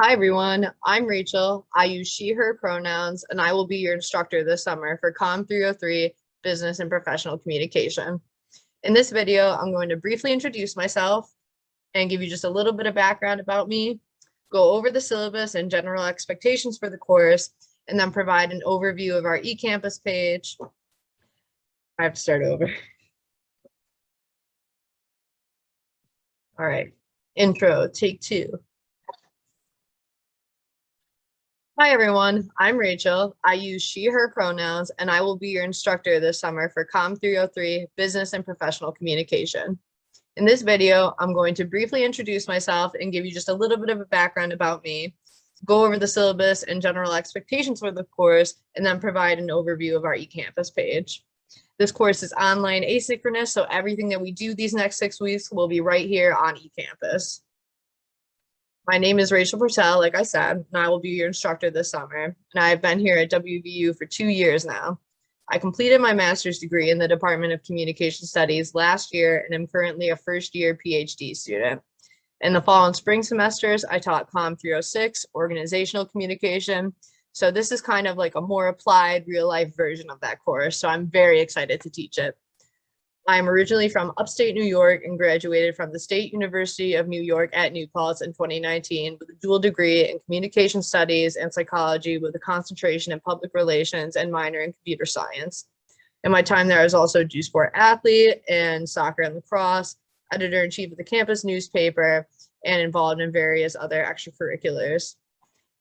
Hi everyone, I'm Rachel. I use she, her pronouns, and I will be your instructor this summer for COM 303 Business and Professional Communication. In this video, I'm going to briefly introduce myself and give you just a little bit of background about me, go over the syllabus and general expectations for the course, and then provide an overview of our eCampus page. I have to start over. All right, intro, take two. Hi everyone, I'm Rachel. I use she, her pronouns, and I will be your instructor this summer for COM 303 Business and Professional Communication. In this video, I'm going to briefly introduce myself and give you just a little bit of a background about me, go over the syllabus and general expectations for the course, and then provide an overview of our eCampus page. This course is online asynchronous, so everything that we do these next 6 weeks will be right here on eCampus. My name is Rachel Purtell, like I said, and I will be your instructor this summer. And I've been here at WVU for 2 years now. I completed my master's degree in the Department of Communication Studies last year and am currently a first-year PhD student. In the fall and spring semesters, I taught COM 306, Organizational Communication. So this is kind of like a more applied real-life version of that course, so I'm very excited to teach it. I'm originally from upstate New York and graduated from the State University of New York at New Paltz in 2019 with a dual degree in communication studies and psychology with a concentration in public relations and minor in computer science. In my time there, I was also a due sport athlete in soccer and lacrosse, editor-in-chief of the campus newspaper, and involved in various other extracurriculars.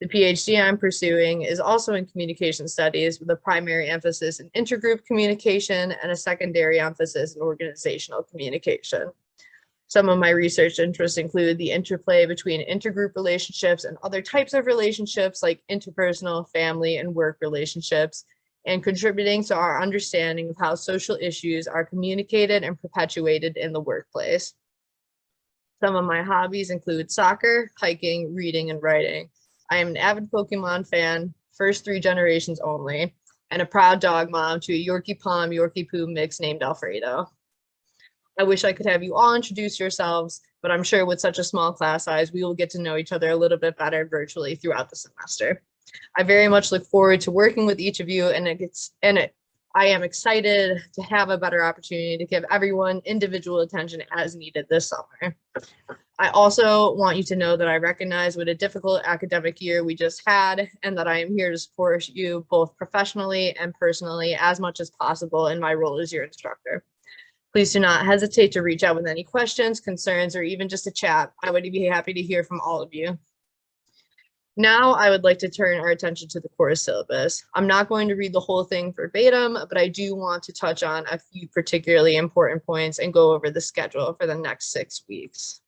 The PhD I'm pursuing is also in communication studies with a primary emphasis in intergroup communication and a secondary emphasis in organizational communication. Some of my research interests include the interplay between intergroup relationships and other types of relationships like interpersonal, family, and work relationships, and contributing to our understanding of how social issues are communicated and perpetuated in the workplace. Some of my hobbies include soccer, hiking, reading, and writing. I am an avid Pokemon fan, first 3 generations only, and a proud dog mom to a Yorkie Palm, Yorkie Poo mix named Alfredo. I wish I could have you all introduce yourselves, but I'm sure with such a small class size, we will get to know each other a little bit better virtually throughout the semester. I very much look forward to working with each of you, I am excited to have a better opportunity to give everyone individual attention as needed this summer. I also want you to know that I recognize what a difficult academic year we just had, and that I am here to support you both professionally and personally as much as possible in my role as your instructor. Please do not hesitate to reach out with any questions, concerns, or even just a chat. I would be happy to hear from all of you. Now I would like to turn our attention to the course syllabus. I'm not going to read the whole thing verbatim, but I do want to touch on a few particularly important points and go over the schedule for the next 6 weeks.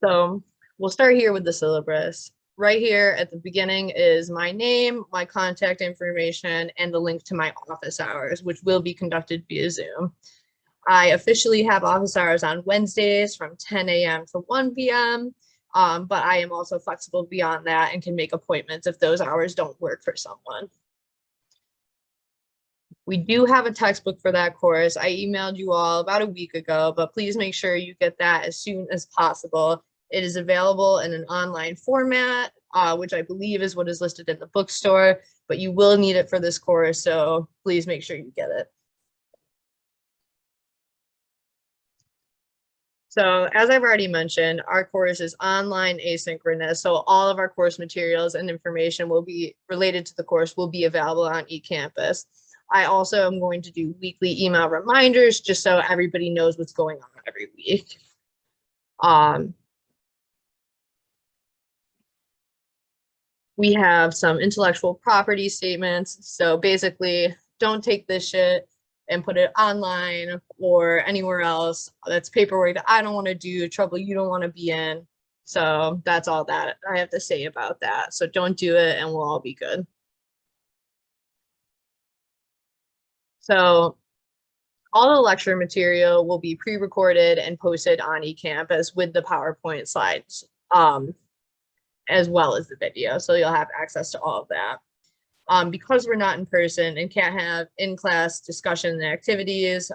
So we'll start here with the syllabus. Right here at the beginning is my name, my contact information, and the link to my office hours, which will be conducted via Zoom. I officially have office hours on Wednesdays from 10 a.m. to 1 p.m., but I am also flexible beyond that and can make appointments if those hours don't work for someone. We do have a textbook for that course. I emailed you all about a week ago, but please make sure you get that as soon as possible. It is available in an online format, which I believe is what is listed in the bookstore, but you will need it for this course, so please make sure you get it. So as I've already mentioned, our course is online asynchronous, so all of our course materials and information will be related to the course will be available on eCampus. I also am going to do weekly email reminders just so everybody knows what's going on every week. We have some intellectual property statements. So basically, don't take this shit and put it online or anywhere else. That's paperwork that I don't want to do, trouble you don't want to be in. So that's all that I have to say about that. So don't do it and we'll all be good. So all the lecture material will be pre-recorded and posted on eCampus with the PowerPoint slides. as well as the video. So you'll have access to all of that. Because we're not in person and can't have in-class discussion and activities,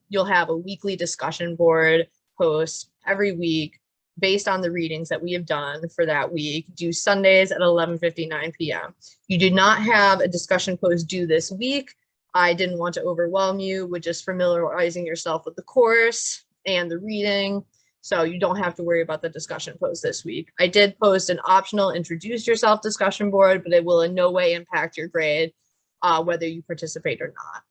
you'll have a weekly discussion board post every week based on the readings that we have done for that week, due Sundays at 11:59 p.m. You do not have a discussion post due this week. I didn't want to overwhelm you with just familiarizing yourself with the course and the reading, so you don't have to worry about the discussion post this week. I did post an optional introduce yourself discussion board, but it will in no way impact your grade, whether you participate or not.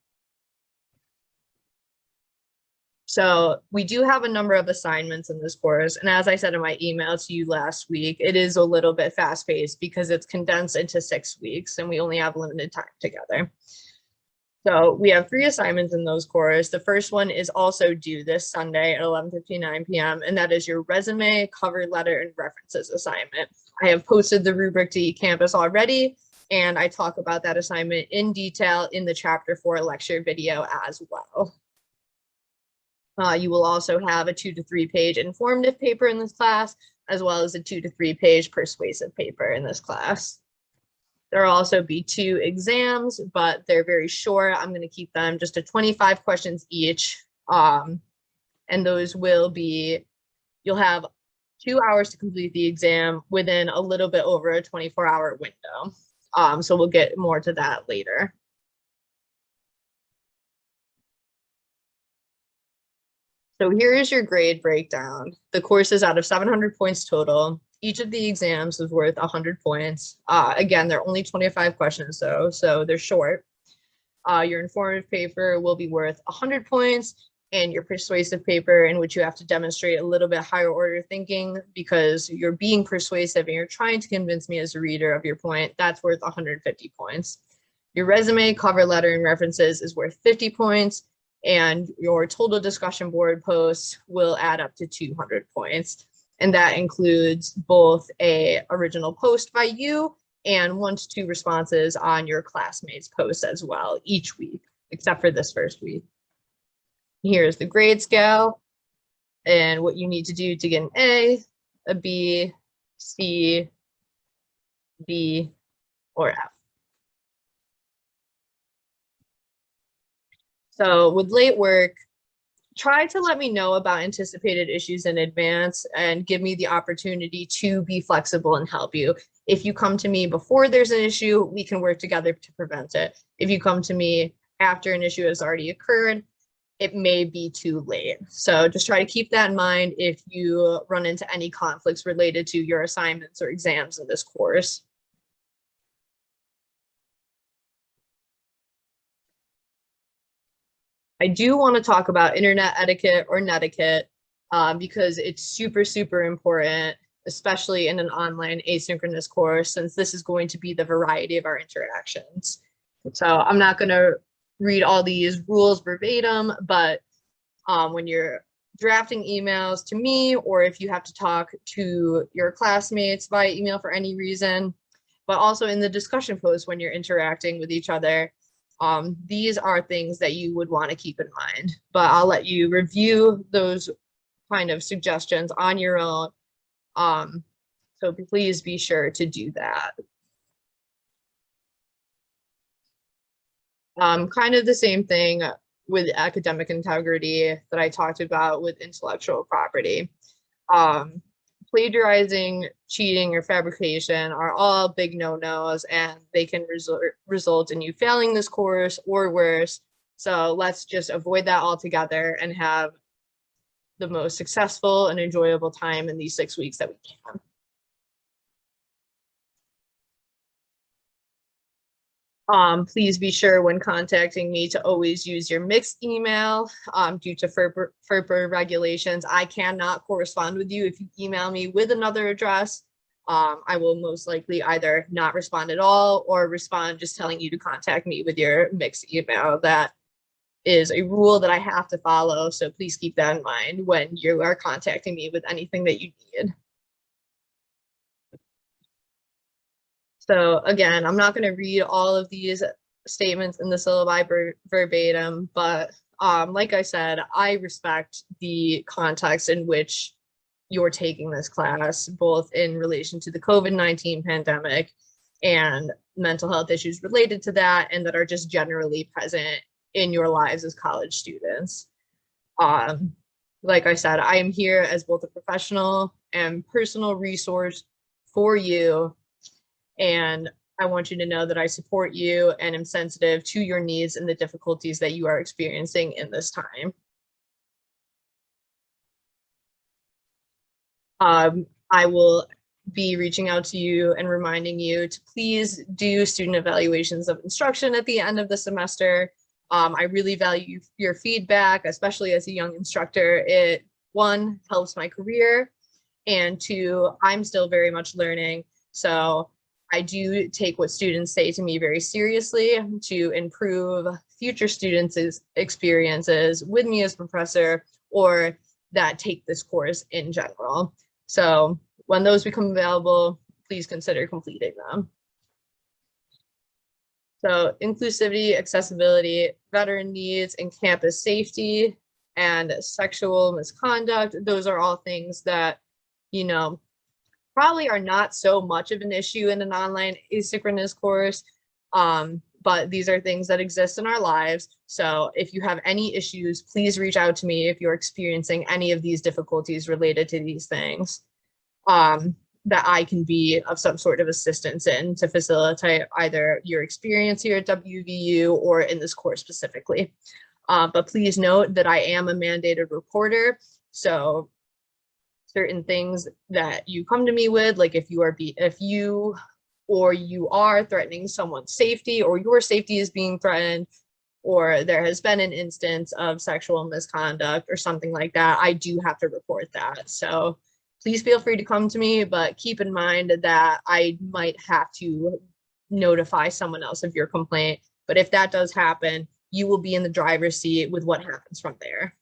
So we do have a number of assignments in this course. And as I said in my email to you last week, it is a little bit fast paced because it's condensed into 6 weeks and we only have limited time together. So we have 3 assignments in those courses. The first one is also due this Sunday at 11:59 p.m. and that is your resume, cover letter, and references assignment. I have posted the rubric to eCampus already, and I talk about that assignment in detail in the Chapter 4 lecture video as well. You will also have a 2 to 3 page informative paper in this class, as well as a 2 to 3 page persuasive paper in this class. There will also be 2 exams, but they're very short. I'm going to keep them just to 25 questions each. And those will be, you'll have 2 hours to complete the exam within a little bit over a 24-hour window. So we'll get more to that later. So here is your grade breakdown. The course is out of 700 points total. Each of the exams is worth 100 points. Again, they're only 25 questions though, so they're short. Your informative paper will be worth 100 points, and your persuasive paper, in which you have to demonstrate a little bit higher order thinking because you're being persuasive and you're trying to convince me as a reader of your point, that's worth 150 points. Your resume, cover letter, and references is worth 50 points. And your total discussion board posts will add up to 200 points. And that includes both a original post by you and 1 to 2 responses on your classmates' posts as well each week, except for this first week. Here's the grade scale and what you need to do to get an a B, C, D, or F. So with late work, try to let me know about anticipated issues in advance and give me the opportunity to be flexible and help you. If you come to me before there's an issue, we can work together to prevent it. If you come to me after an issue has already occurred, it may be too late. So just try to keep that in mind if you run into any conflicts related to your assignments or exams in this course. I do want to talk about internet etiquette or netiquette because it's super, super important, especially in an online asynchronous course, since this is going to be the variety of our interactions. So I'm not going to read all these rules verbatim, but when you're drafting emails to me, or if you have to talk to your classmates via email for any reason, but also in the discussion post when you're interacting with each other, these are things that you would want to keep in mind, but I'll let you review those kind of suggestions on your own. So please be sure to do that. Kind of the same thing with academic integrity that I talked about with intellectual property. Plagiarizing, cheating, or fabrication are all big no-nos, and they can result in you failing this course or worse. So let's just avoid that altogether and have the most successful and enjoyable time in these 6 weeks that we can. Please be sure when contacting me to always use your mixed email. Due to FERPA regulations, I cannot correspond with you if you email me with another address. I will most likely either not respond at all or respond just telling you to contact me with your mixed email. That is a rule that I have to follow, so please keep that in mind when you are contacting me with anything that you need. So again, I'm not going to read all of these statements in the syllabi verbatim, but like I said, I respect the context in which you're taking this class, both in relation to the COVID-19 pandemic and mental health issues related to that, and that are just generally present in your lives as college students. Like I said, I am here as both a professional and personal resource for you, and I want you to know that I support you and am sensitive to your needs and the difficulties that you are experiencing in this time. I will be reaching out to you and reminding you to please do student evaluations of instruction at the end of the semester. I really value your feedback, especially as a young instructor. It, one, helps my career, and two, I'm still very much learning. So I do take what students say to me very seriously to improve future students' experiences with me as a professor, or that take this course in general. So when those become available, please consider completing them. So inclusivity, accessibility, veteran needs, and campus safety, and sexual misconduct, those are all things that, you know, probably are not so much of an issue in an online asynchronous course, but these are things that exist in our lives. So if you have any issues, please reach out to me if you're experiencing any of these difficulties related to these things, that I can be of some sort of assistance in to facilitate either your experience here at WVU or in this course specifically. But please note that I am a mandated reporter. So certain things that you come to me with, like if you are threatening someone's safety, or your safety is being threatened, or there has been an instance of sexual misconduct or something like that, I do have to report that. So please feel free to come to me, but keep in mind that I might have to notify someone else of your complaint. But if that does happen, you will be in the driver's seat with what happens from there.